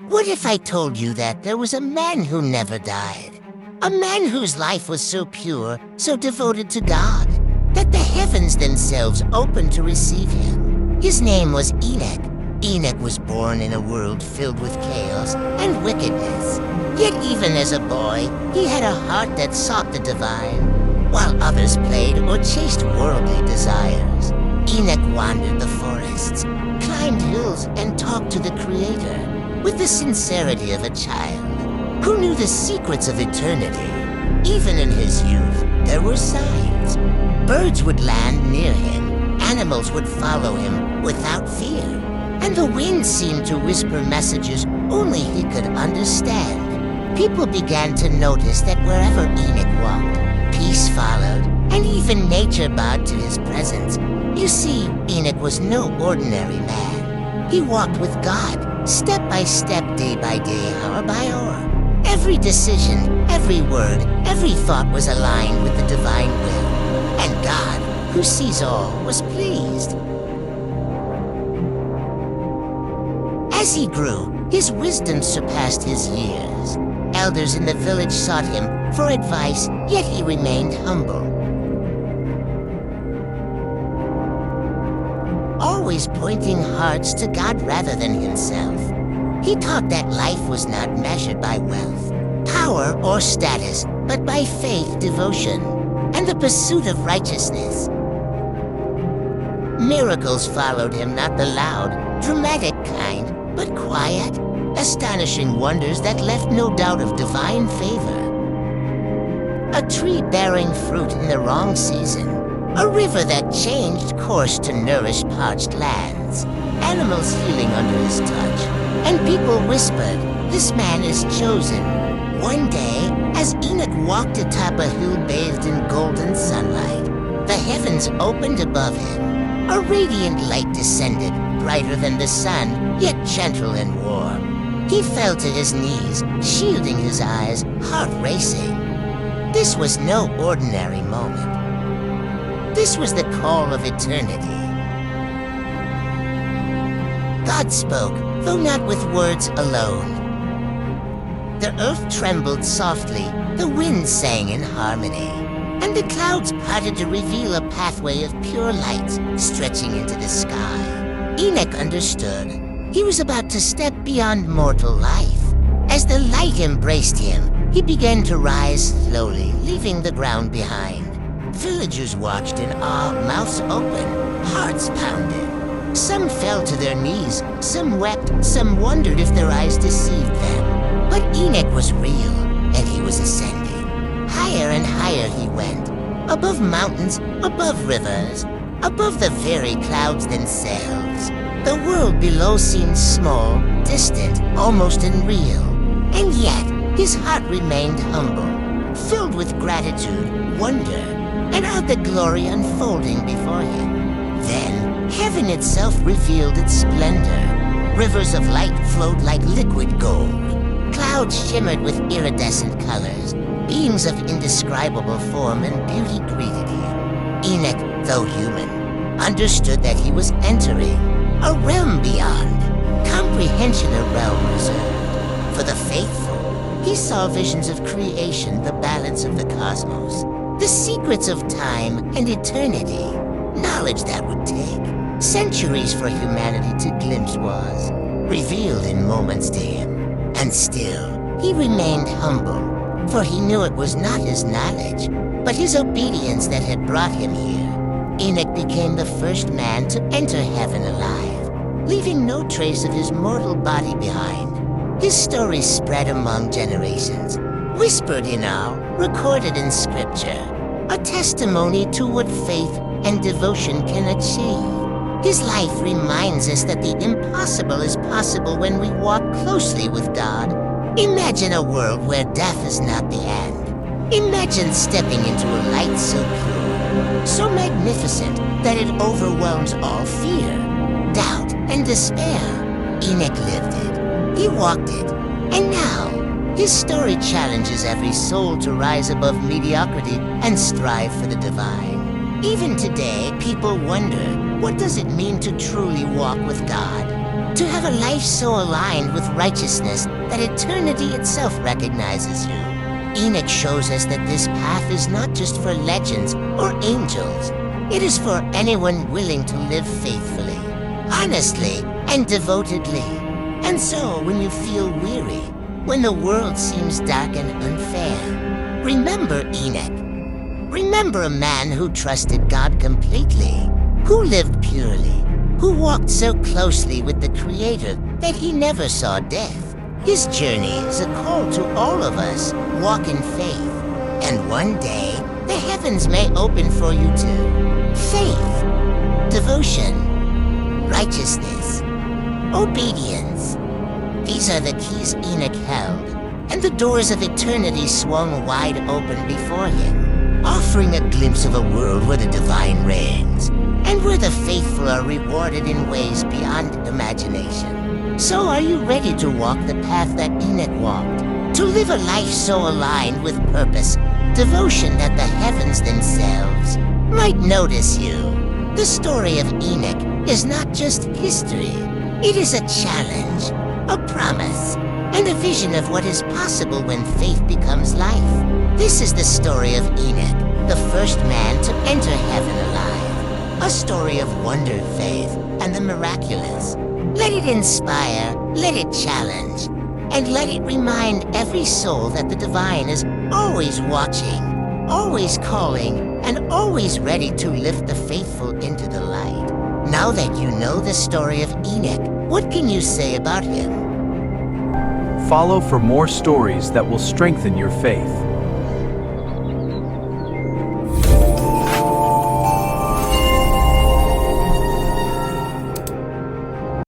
What if I told you that there was a man who never died? A man whose life was so pure, so devoted to God, that the heavens themselves opened to receive him. His name was Enoch. Enoch was born in a world filled with chaos and wickedness. Yet even as a boy, he had a heart that sought the divine, while others played or chased worldly desires. Enoch wandered the forests, climbed hills, and talked to the Creator with the sincerity of a child who knew the secrets of eternity. Even in his youth, there were signs. Birds would land near him, animals would follow him without fear, and the wind seemed to whisper messages only he could understand. People began to notice that wherever Enoch walked, peace followed, and even nature bowed to his presence. You see, Enoch was no ordinary man. He walked with God, step by step, day by day, hour by hour. Every decision, every word, every thought was aligned with the divine will. And God, who sees all, was pleased. As he grew, his wisdom surpassed his years. Elders in the village sought him for advice, yet he remained humble. Always pointing hearts to God rather than himself. He taught that life was not measured by wealth, power, or status, but by faith, devotion, and the pursuit of righteousness. Miracles followed him, not the loud, dramatic kind, but quiet, astonishing wonders that left no doubt of divine favor. A tree bearing fruit in the wrong season, a river that changed course to nourish parched lands, animals healing under his touch, and people whispered, "This man is chosen." One day, as Enoch walked atop a hill bathed in golden sunlight, the heavens opened above him. A radiant light descended, brighter than the sun, yet gentle and warm. He fell to his knees, shielding his eyes, heart racing. This was no ordinary moment. This was the call of eternity. God spoke, though not with words alone. The earth trembled softly, the wind sang in harmony, and the clouds parted to reveal a pathway of pure light stretching into the sky. Enoch understood. He was about to step beyond mortal life. As the light embraced him, he began to rise slowly, leaving the ground behind. Villagers watched in awe, mouths open, hearts pounded. Some fell to their knees, some wept, some wondered if their eyes deceived them. But Enoch was real, and he was ascending. Higher and higher he went, above mountains, above rivers, above the very clouds themselves. The world below seemed small, distant, almost unreal. And yet, his heart remained humble, filled with gratitude, wonder, and out the glory unfolding before him. Then, heaven itself revealed its splendor. Rivers of light flowed like liquid gold. Clouds shimmered with iridescent colors. Beings of indescribable form and beauty greeted him. Enoch, though human, understood that he was entering a realm beyond comprehension, a realm reserved for the faithful. He saw visions of creation, the balance of the cosmos, the secrets of time and eternity, knowledge that would take centuries for humanity to glimpse was revealed in moments to him. And still, he remained humble, for he knew it was not his knowledge, but his obedience that had brought him here. Enoch became the first man to enter heaven alive, leaving no trace of his mortal body behind. His story spread among generations, whispered in awe, recorded in scripture, a testimony to what faith and devotion can achieve. His life reminds us that the impossible is possible when we walk closely with God. Imagine a world where death is not the end. Imagine stepping into a light so pure, so magnificent that it overwhelms all fear, doubt, and despair. Enoch lived it. He walked it. And now, his story challenges every soul to rise above mediocrity and strive for the divine. Even today, people wonder, what does it mean to truly walk with God? To have a life so aligned with righteousness that eternity itself recognizes you. Enoch shows us that this path is not just for legends or angels. It is for anyone willing to live faithfully, honestly, and devotedly. And so, when you feel weary, when the world seems dark and unfair, remember Enoch. Remember a man who trusted God completely, who lived purely, who walked so closely with the Creator that he never saw death. His journey is a call to all of us. Walk in faith, and one day, the heavens may open for you too. Faith, devotion, righteousness, obedience. These are the keys Enoch held, and the doors of eternity swung wide open before him, offering a glimpse of a world where the divine reigns, and where the faithful are rewarded in ways beyond imagination. So are you ready to walk the path that Enoch walked? To live a life so aligned with purpose, devotion that the heavens themselves might notice you. The story of Enoch is not just history. It is a challenge, a promise, and a vision of what is possible when faith becomes life. This is the story of Enoch, the first man to enter heaven alive. A story of wonder, faith, and the miraculous. Let it inspire, let it challenge, and let it remind every soul that the divine is always watching, always calling, and always ready to lift the faithful into the light. Now that you know the story of Enoch, what can you say about him? Follow for more stories that will strengthen your faith.